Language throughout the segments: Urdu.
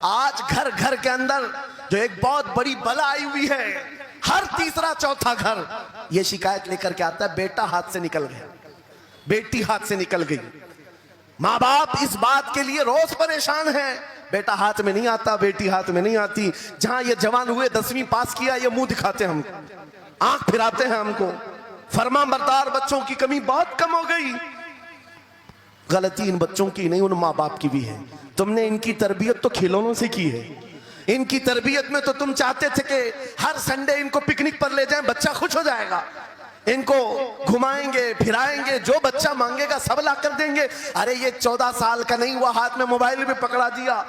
آج گھر گھر کے اندر جو ایک بہت بڑی بلا آئی ہوئی ہے، ہر تیسرا چوتھا گھر یہ شکایت لے کر کے آتا ہے بیٹا ہاتھ سے نکل گیا، بیٹی ہاتھ سے نکل گئی۔ ماں باپ اس بات کے لیے روز پریشان ہیں، بیٹا ہاتھ میں نہیں آتا، بیٹی ہاتھ میں نہیں آتی۔ جہاں یہ جوان ہوئے 10ویں پاس کیا، یہ منہ دکھاتے ہیں ہم کو، آنکھ پھراتے ہیں ہم کو۔ فرما بردار بچوں کی کمی بہت کم ہو گئی۔ غلطی ان بچوں کی نہیں، ان ماں باپ کی بھی ہے۔ تم نے ان کی تربیت تو کھلونوں سے کی ہے، ان کی تربیت میں تو تم چاہتے تھے کہ ہر سنڈے ان کو پکنک پر لے جائیں، بچہ خوش ہو جائے گا، ان کو گھمائیں گے پھرائیں گے، جو بچہ مانگے گا سب لا کر دیں گے۔ ارے یہ 14 سال کا نہیں ہوا، ہاتھ میں موبائل بھی پکڑا دیا،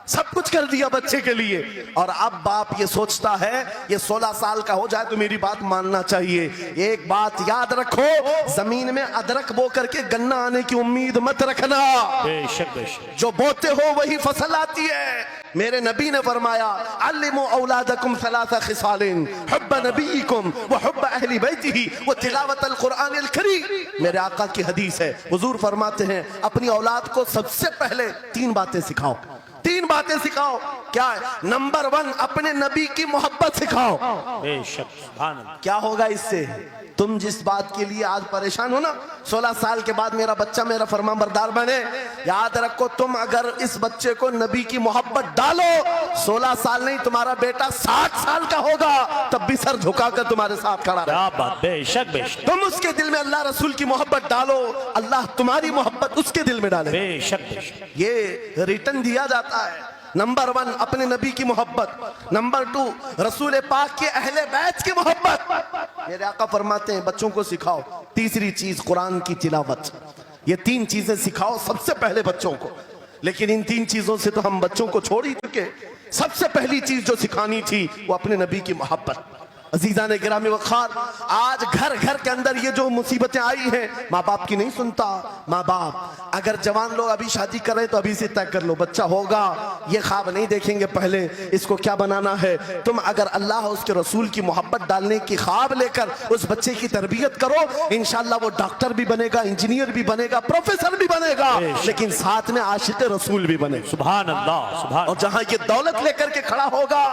سب کچھ کر دیا بچے کے لیے، اور اب باپ یہ سوچتا ہے یہ 16 سال کا ہو جائے تو میری بات ماننا چاہیے۔ ایک بات یاد رکھو، زمین میں ادرک بو کر کے گنا آنے کی امید مت رکھنا، بے شک بے شک، جو بوتے ہو وہی فصل آتی ہے۔ میرے نبی نے فرمایا علموا اولادکم ثلاث خصال حب نبیکم وحب اہل بیتہ وتلاوت القرآن الکریم۔ میرے آقا کی حدیث ہے، حضور فرماتے ہیں اپنی اولاد کو سب سے پہلے 3 باتیں سکھاؤ، 3 باتیں سکھاؤ۔ کیا ہے؟ نمبر 1 اپنے نبی کی محبت سکھاؤ۔ بے شک، سبحان اللہ۔ کیا ہوگا اس سے؟ تم جس بات کے لیے آج پریشان ہو نا، 16 سال کے بعد میرا بچہ میرا فرمان بردار بنے، یاد رکھو تم اگر اس بچے کو نبی کی محبت ڈالو، 16 سال نہیں تمہارا بیٹا 60 سال کا ہوگا تب بھی سر جھکا کر تمہارے ساتھ کھڑا رہے۔ کیا بات، بے شک بے شک، تم اس کے دل میں اللہ رسول کی محبت ڈالو، اللہ تمہاری محبت اس کے دل میں ڈالے۔ بے شک بے شک، یہ ریٹن دیا جاتا ہے۔ نمبر 1 اپنے نبی کی محبت، نمبر 2 رسول پاک کے اہل بیت کی محبت۔ میرے آقا فرماتے ہیں بچوں کو سکھاؤ۔ تیسری چیز قرآن کی تلاوت۔ یہ 3 چیزیں سکھاؤ سب سے پہلے بچوں کو، لیکن ان 3 چیزوں سے تو ہم بچوں کو چھوڑ ہی چکے۔ سب سے پہلی چیز جو سکھانی تھی وہ اپنے نبی کی محبت۔ عزیزان گرامی وقار، آج گھر گھر کے اندر یہ جو مصیبتیں آئی ہیں، ماں باپ کی نہیں سنتا۔ ماں باپ اگر جوان لوگ ابھی شادی کر رہے تو ابھی سے طے کر لو، بچہ ہوگا، یہ خواب نہیں دیکھیں گے پہلے اس کو کیا بنانا ہے۔ تم اگر اللہ اس کے رسول کی محبت ڈالنے کی خواب لے کر اس بچے کی تربیت کرو، انشاءاللہ وہ ڈاکٹر بھی بنے گا، انجینئر بھی بنے گا، پروفیسر بھی بنے گا، لیکن ساتھ میں عاشق رسول بھی بنے گا۔ سبحان اللہ، سبحان اور جہاں یہ دولت لے کر کے کھڑا ہوگا،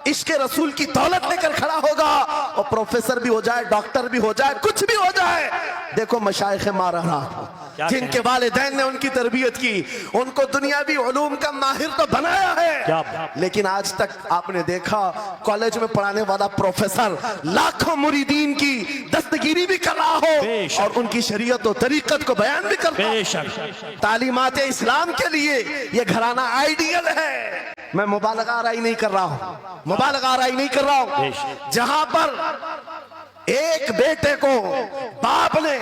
عشق رسول کی دولت لے کر کھڑا ہوگا، اور پروفیسر بھی ہو جائے، ڈاکٹر بھی ہو جائے، کچھ بھی ہو جائے۔ دیکھو مشائخ مارہا جن کے والدین نے ان کی تربیت کی، ان کو دنیاوی علوم کا ماہر تو بنایا ہے، لیکن آج تک آپ نے دیکھا کالج میں پڑھانے والا پروفیسر لاکھوں مریدین کی دستگیری بھی کر رہا ہو اور ان کی شریعت و طریقت کو بیان بھی کر رہا بے ہو۔ شک، تعلیمات اسلام کے لیے یہ گھرانہ آئیڈیل ہے۔ میں مبالغہ آرائی نہیں کر رہا ہوں، مبالغہ آرائی نہیں کر رہا ہوں۔ جہاں پر ایک بیٹے کو باپ نے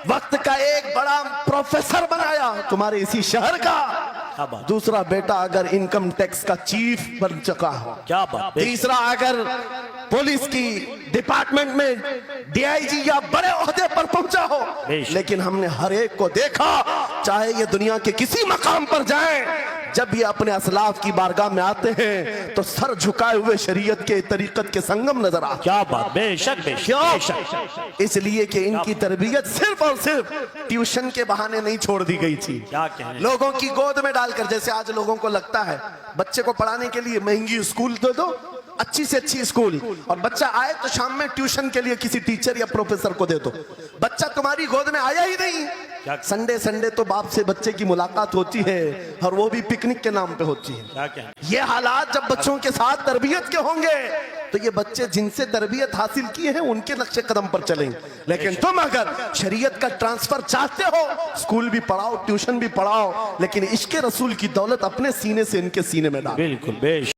وقت کا ایک بڑا پروفیسر بنایا تمہارے اسی شہر کا، دوسرا بیٹا اگر انکم ٹیکس کا چیف بن چکا ہو، کیا بات، تیسرا اگر پولیس کی ڈپارٹمنٹ میں ڈی آئی جی یا بڑے عہدے پر پہنچا ہو، لیکن ہم نے ہر ایک کو دیکھا، چاہے یہ دنیا کے کسی مقام پر جائیں، جب یہ اپنے اسلاف کی بارگاہ میں آتے ہیں تو سر جھکائے ہوئے شریعت کے طریقت کے سنگم نظر آتے ہیں۔ کیا بات، بے شک بے شک، بے شک، اس لیے کہ ان کی تربیت صرف اور صرف ٹیوشن کے بہانے نہیں چھوڑ دی گئی تھی، کیا کہیں، لوگوں کی گود میں ڈال کر۔ جیسے آج لوگوں کو لگتا ہے بچے کو پڑھانے کے لیے مہنگی اسکول دے دو، اچھی سے اچھی اسکول، اور بچہ آئے تو شام میں ٹیوشن کے لیے کسی ٹیچر یا پروفیسر کو دے دو، بچہ تمہاری گود میں آیا ہی نہیں۔ سنڈے سنڈے تو باپ سے بچے کی ملاقات ہوتی ہے، اور وہ بھی پکنک کے نام پہ ہوتی ہے۔ کیا کہیں، یہ حالات جب بچوں کے ساتھ تربیت کے ہوں گے تو یہ بچے جن سے تربیت حاصل کیے ہیں ان کے نقش قدم پر چلیں گے۔ لیکن تم اگر شریعت کا ٹرانسفر چاہتے ہو، اسکول بھی پڑھاؤ، ٹیوشن بھی پڑھاؤ، لیکن عشق رسول کی دولت اپنے سینے سے ان کے سینے میں ڈالو۔ بالکل بے شک۔